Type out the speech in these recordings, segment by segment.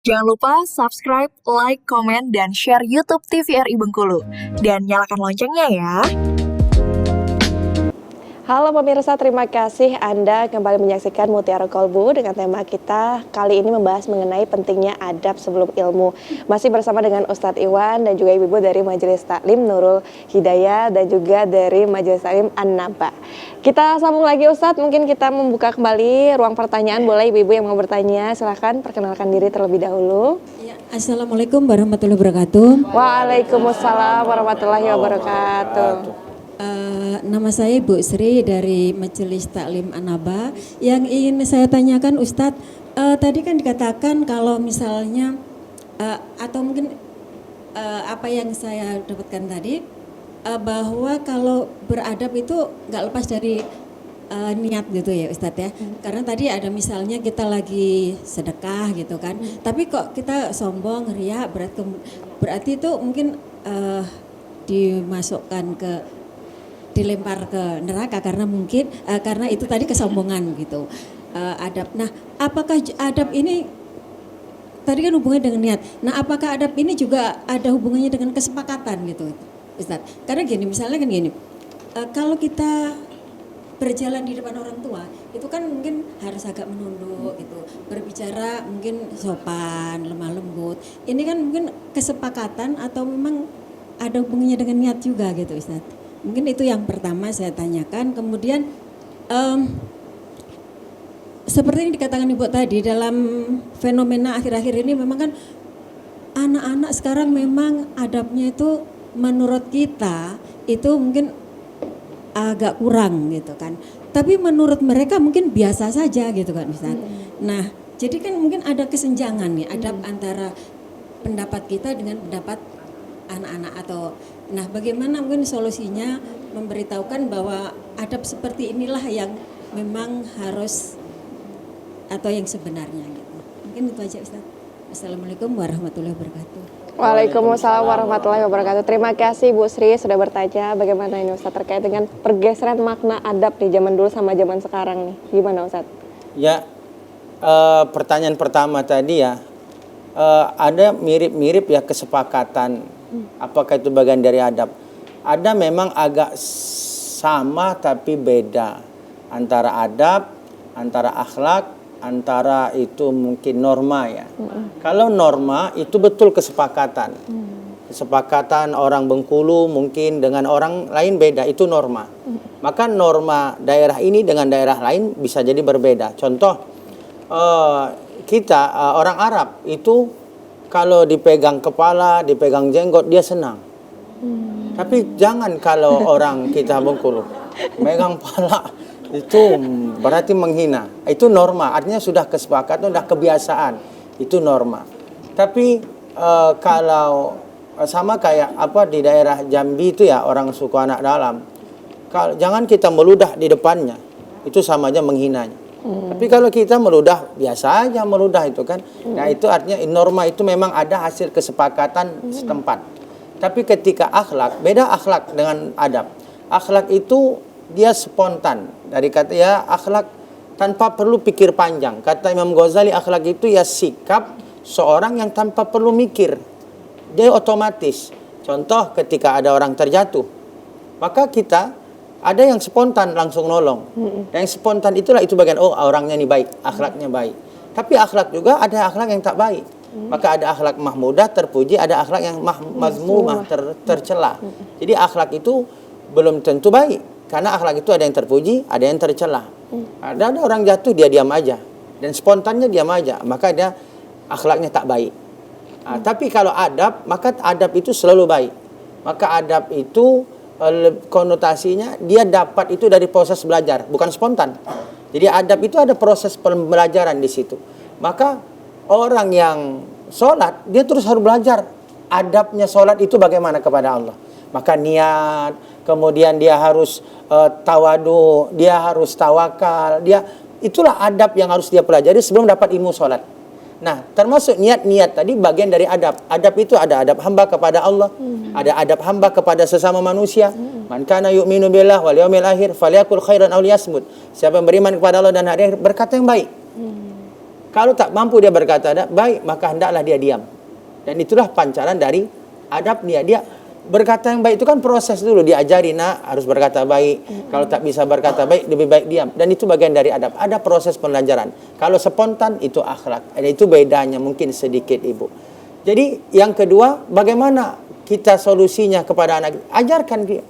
Jangan lupa subscribe, like, komen, dan share YouTube TVRI Bengkulu. Dan nyalakan loncengnya ya. Halo pemirsa, terima kasih Anda kembali menyaksikan Mutiara Kolbu dengan tema kita kali ini membahas mengenai pentingnya adab sebelum ilmu. Masih bersama dengan Ustadz Iwan dan juga ibu-ibu dari Majelis Taklim Nurul Hidayah dan juga dari Majelis Taklim An-Naba. Kita sambung lagi Ustadz, mungkin kita membuka kembali ruang pertanyaan. Boleh ibu-ibu yang mau bertanya, silahkan perkenalkan diri terlebih dahulu. Ya, Assalamualaikum warahmatullahi wabarakatuh. Waalaikumsalam warahmatullahi wabarakatuh. Nama saya Ibu Sri dari Majelis Taklim An-Naba. Yang ingin saya tanyakan Ustadz, tadi kan dikatakan kalau misalnya atau mungkin apa yang saya dapatkan tadi bahwa kalau beradab itu nggak lepas dari niat gitu ya Ustadz ya. Karena tadi ada misalnya kita lagi sedekah gitu kan, tapi kok kita sombong, riya, berarti itu mungkin dilempar ke neraka karena mungkin karena itu tadi kesombongan gitu. Adab. Nah, apakah adab ini tadi kan hubungannya dengan niat. Nah, apakah adab ini juga ada hubungannya dengan kesepakatan gitu, Ustaz? Karena gini, misalnya kan gini, kalau kita berjalan di depan orang tua, itu kan mungkin harus agak menunduk gitu, berbicara mungkin sopan, lemah lembut. Ini kan mungkin kesepakatan atau memang ada hubungannya dengan niat juga gitu, Ustaz? Mungkin itu yang pertama saya tanyakan. Kemudian seperti yang dikatakan Ibu tadi, dalam fenomena akhir-akhir ini memang kan anak-anak sekarang memang adabnya itu menurut kita itu mungkin agak kurang gitu kan. Tapi menurut mereka mungkin biasa saja gitu kan Ustaz. Nah, jadi kan mungkin ada kesenjangan nih adab antara pendapat kita dengan pendapat anak-anak atau nah bagaimana mungkin solusinya memberitahukan bahwa adab seperti inilah yang memang harus atau yang sebenarnya gitu. Mungkin itu aja Ustaz. Assalamualaikum warahmatullahi wabarakatuh. Waalaikumsalam warahmatullahi wabarakatuh. Terima kasih Bu Sri sudah bertanya bagaimana ini Ustaz terkait dengan pergeseran makna adab di zaman dulu sama zaman sekarang nih. Gimana Ustaz? Ya, pertanyaan pertama tadi ya, ada mirip-mirip ya kesepakatan. Apakah itu bagian dari adab? Ada memang agak sama tapi beda antara adab, antara akhlak, antara itu mungkin norma ya. Kalau norma itu betul kesepakatan. Kesepakatan orang Bengkulu mungkin dengan orang lain beda, itu norma. Maka norma daerah ini dengan daerah lain bisa jadi berbeda. Contoh, kita orang Arab itu kalau dipegang kepala, dipegang jenggot, dia senang. Tapi jangan kalau orang kita Bengkulu megang kepala, itu berarti menghina. Itu norma, artinya sudah kesepakatan, sudah kebiasaan. Itu norma. Tapi kalau sama kayak apa di daerah Jambi itu ya, orang suku anak dalam. Jangan kita meludah di depannya. Itu sama aja menghinanya. Tapi kalau kita meludah, biasa aja meludah itu kan. Nah itu artinya norma itu memang ada hasil kesepakatan setempat. Tapi ketika akhlak, beda akhlak dengan adab. Akhlak itu dia spontan. Dari kata ya akhlak tanpa perlu pikir panjang. Kata Imam Ghazali, akhlak itu ya sikap seorang yang tanpa perlu mikir. Dia otomatis. Contoh ketika ada orang terjatuh, maka kita ada yang spontan langsung nolong. Dan yang spontan itulah itu bagian orangnya ini baik, akhlaknya baik. Tapi akhlak juga ada akhlak yang tak baik. Maka ada akhlak mahmudah terpuji, ada akhlak yang mazmumah tercela. Jadi akhlak itu belum tentu baik. Karena akhlak itu ada yang terpuji, ada yang tercela. Ada orang jatuh dia diam aja dan spontannya diam aja, maka dia akhlaknya tak baik. Tapi kalau adab, maka adab itu selalu baik. Maka adab itu konotasinya dia dapat itu dari proses belajar, bukan spontan. Jadi adab itu ada proses pembelajaran di situ. Maka orang yang sholat dia terus harus belajar adabnya sholat itu bagaimana kepada Allah. Maka niat, kemudian dia harus tawadu, dia harus tawakal, itulah adab yang harus dia pelajari sebelum dapat ilmu sholat. Nah, termasuk niat-niat tadi bagian dari adab. Adab itu ada adab hamba kepada Allah, ada adab hamba kepada sesama manusia. Man kana yu'minu billah wal yawmil akhir falyakul khairan aw liyasmut. Siapa yang beriman kepada Allah dan hari akhir berkata yang baik. Kalau tak mampu dia berkata baik, maka hendaklah dia diam. Dan itulah pancaran dari adab dia. Dia berkata yang baik itu kan proses dulu, diajari nak harus berkata baik. Kalau tak bisa berkata baik, lebih baik diam. Dan itu bagian dari adab. Ada proses pembelajaran. Kalau spontan itu akhlak. Itu bedanya mungkin sedikit ibu. Jadi yang kedua, bagaimana kita solusinya kepada anak? Ajarkan dia.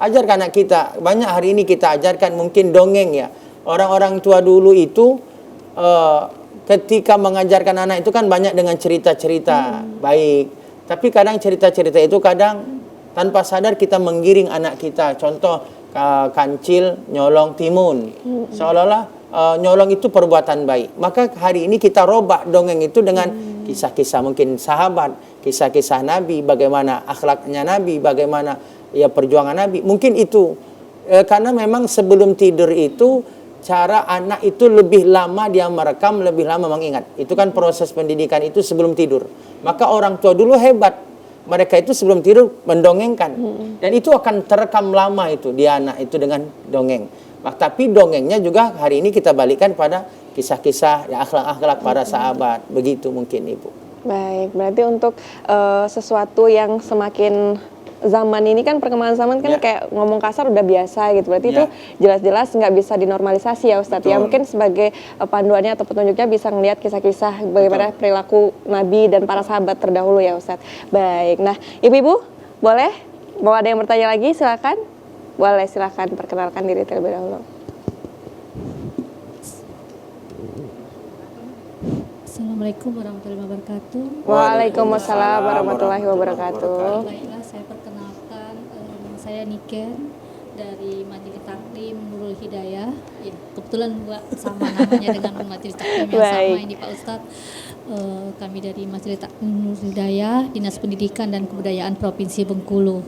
Ajarkan anak kita. Banyak hari ini kita ajarkan mungkin dongeng ya. Orang-orang tua dulu itu ketika mengajarkan anak itu kan banyak dengan cerita-cerita baik. Tapi kadang cerita-cerita itu kadang tanpa sadar kita menggiring anak kita. Contoh kancil nyolong timun. Seolah-olah nyolong itu perbuatan baik. Maka hari ini kita robah dongeng itu dengan kisah-kisah mungkin sahabat, kisah-kisah Nabi, bagaimana akhlaknya Nabi, bagaimana ya perjuangan Nabi. Mungkin itu karena memang sebelum tidur itu cara anak itu lebih lama dia merekam, lebih lama mengingat. Itu kan proses pendidikan itu sebelum tidur. Maka orang tua dulu hebat. Mereka itu sebelum tidur mendongengkan. Dan itu akan terekam lama itu di anak itu dengan dongeng. Tapi dongengnya juga hari ini kita balikkan pada kisah-kisah ya, akhlak-akhlak para sahabat. Begitu mungkin Ibu. Baik, berarti untuk sesuatu yang semakin zaman ini kan perkembangan zaman kan kayak ngomong kasar udah biasa gitu. Berarti itu jelas-jelas nggak bisa dinormalisasi ya Ustadz. Ya mungkin sebagai panduannya atau petunjuknya bisa ngelihat kisah-kisah bagaimana perilaku Nabi dan para sahabat terdahulu ya Ustadz. Baik, nah ibu-ibu boleh? Mau ada yang bertanya lagi silakan. Boleh silakan perkenalkan diri terlebih dahulu. Assalamualaikum warahmatullahi wabarakatuh. Waalaikumsalam warahmatullahi wabarakatuh. Baiklah, saya perkenalkan saya Niken dari Majelis Taklim Nurul Hidayah. Ya, kebetulan sama namanya dengan Majelis Taklim yang sama ini Pak Ustadz. Kami dari Majelis Taklim Nurul Hidayah, Dinas Pendidikan dan Kebudayaan Provinsi Bengkulu.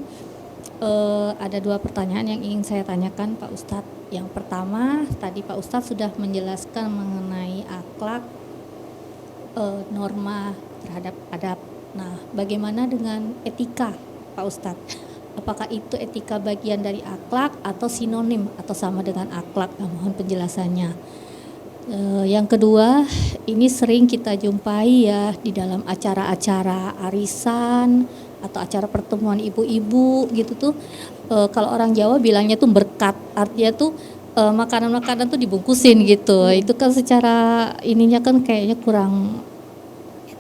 Ada dua pertanyaan yang ingin saya tanyakan Pak Ustadz. Yang pertama, tadi Pak Ustadz sudah menjelaskan mengenai akhlak, norma terhadap adab. Nah, bagaimana dengan etika Pak Ustadz? Apakah itu etika bagian dari akhlak atau sinonim atau sama dengan akhlak? Nah, mohon penjelasannya. Yang kedua, ini sering kita jumpai ya di dalam acara-acara arisan atau acara pertemuan ibu-ibu gitu tuh, kalau orang Jawa bilangnya tuh berkat, artinya tuh makanan-makanan tuh dibungkusin gitu. Itu kan secara ininya kan kayaknya kurang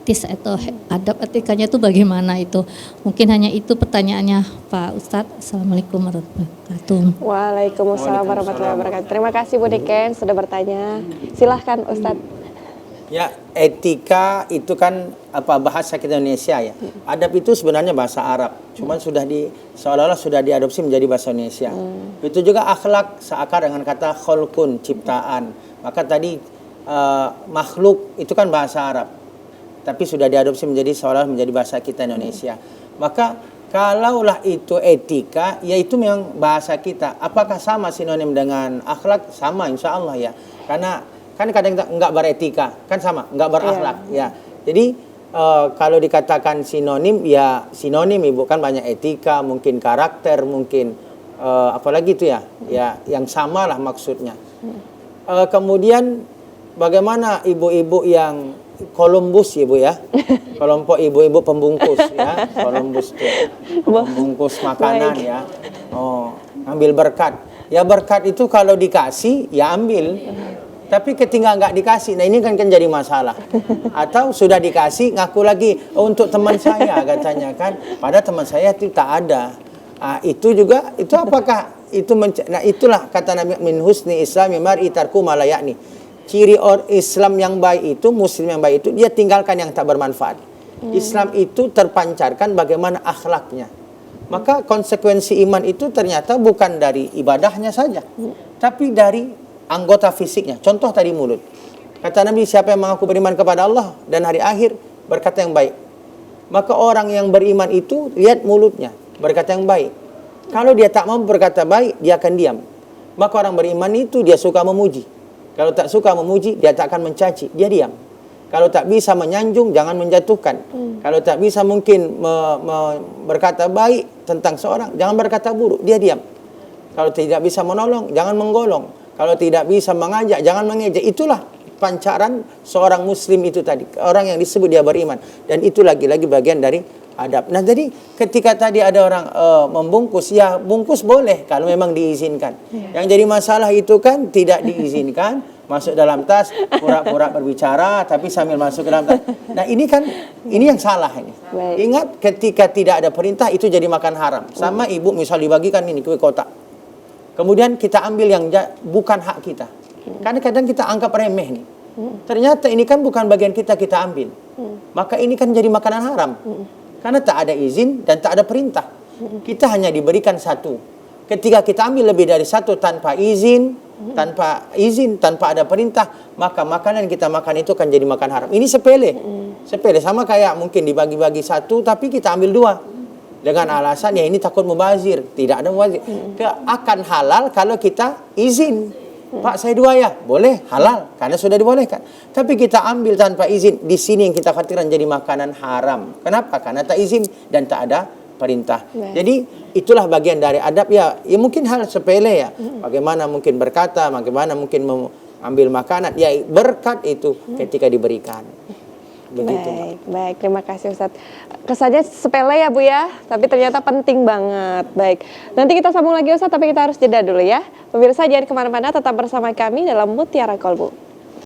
etis atau adab etikanya tuh bagaimana itu. Mungkin hanya itu pertanyaannya Pak Ustadz. Assalamualaikum warahmatullahi wabarakatuh. Waalaikumsalam warahmatullahi wabarakatuh. Terima kasih Bu Niken sudah bertanya. Silahkan Ustadz. Ya, etika itu kan bahasa kita Indonesia ya. Adab itu sebenarnya bahasa Arab, cuman seolah-olah sudah diadopsi menjadi bahasa Indonesia. Itu juga akhlak seakar dengan kata kholqun, ciptaan. Maka tadi makhluk itu kan bahasa Arab, tapi sudah diadopsi seolah menjadi bahasa kita Indonesia. Maka kalaulah itu etika, ya itu memang bahasa kita. Apakah sama sinonim dengan akhlak? Sama, insya Allah ya. Karena kan kadang enggak beretika, kan sama, enggak berakhlak ya. Jadi kalau dikatakan sinonim, ya sinonim Ibu kan banyak etika, mungkin karakter, mungkin apalagi itu ya, ya yang sama lah maksudnya. Kemudian bagaimana ibu-ibu yang Columbus Ibu ya, kelompok ibu-ibu pembungkus ya, Columbus tuh pembungkus makanan ya. Ambil berkat, ya berkat itu kalau dikasih ya ambil. Tapi ketika nggak dikasih, nah ini kan jadi masalah. Atau sudah dikasih, ngaku lagi untuk teman saya katanya kan. Pada teman saya itu tak ada. Itu juga, itu apakah itu nah itulah kata Nabi min husni islami mar'i tarku ma la ya'ni. Ciri Islam yang baik itu, Muslim yang baik itu, dia tinggalkan yang tak bermanfaat. Islam itu terpancarkan bagaimana akhlaknya. Maka konsekuensi iman itu ternyata bukan dari ibadahnya saja, tapi dari anggota fisiknya. Contoh tadi mulut. Kata Nabi, siapa yang mengaku beriman kepada Allah dan hari akhir berkata yang baik. Maka orang yang beriman itu lihat mulutnya, berkata yang baik. Kalau dia tak mau berkata baik, dia akan diam. Maka orang beriman itu dia suka memuji. Kalau tak suka memuji, dia tak akan mencaci, dia diam. Kalau tak bisa menyanjung, jangan menjatuhkan. Kalau tak bisa mungkin berkata baik tentang seorang, jangan berkata buruk, dia diam. Kalau tidak bisa menolong, jangan menggolong. Kalau tidak bisa mengajak, jangan mengejek. Itulah pancaran seorang muslim itu tadi, orang yang disebut dia beriman, dan itu lagi-lagi bagian dari adab. Nah, jadi ketika tadi ada orang membungkus, ya bungkus boleh kalau memang diizinkan. Yang jadi masalah itu kan tidak diizinkan, masuk dalam tas, pura-pura berbicara, tapi sambil masuk ke dalam tas. Nah, ini kan, ini yang salah ini. Baik. Ingat, ketika tidak ada perintah itu jadi makan haram. Sama ibu misal dibagikan ini kue kotak, kemudian kita ambil yang bukan hak kita. Karena kadang kita anggap remeh nih. Ternyata ini kan bukan bagian kita ambil. Maka ini kan jadi makanan haram. Karena tak ada izin dan tak ada perintah. Kita hanya diberikan satu. Ketika kita ambil lebih dari satu tanpa izin, tanpa ada perintah, maka makanan yang kita makan itu kan jadi makan haram. Ini sepele. Sepele, sama kayak mungkin dibagi-bagi satu tapi kita ambil dua. Dengan alasan ya ini takut mubazir. Tidak ada mubazir. Akan halal kalau kita izin. Pak, saya dua ya, boleh, halal karena sudah dibolehkan. Tapi kita ambil tanpa izin, di sini yang kita khawatirkan jadi makanan haram. Kenapa? Karena tak izin dan tak ada perintah. Jadi itulah bagian dari adab ya. Ya mungkin hal sepele ya. Bagaimana mungkin berkata, bagaimana mungkin mengambil makanan. Ya berkat itu ketika diberikan. Begitu. Baik, terima kasih Ustadz. Kesannya sepele ya Bu ya, tapi ternyata penting banget. Baik, nanti kita sambung lagi Ustadz, tapi kita harus jeda dulu ya. Pemirsa jangan kemana-mana, tetap bersama kami dalam Mutiara Kolbu.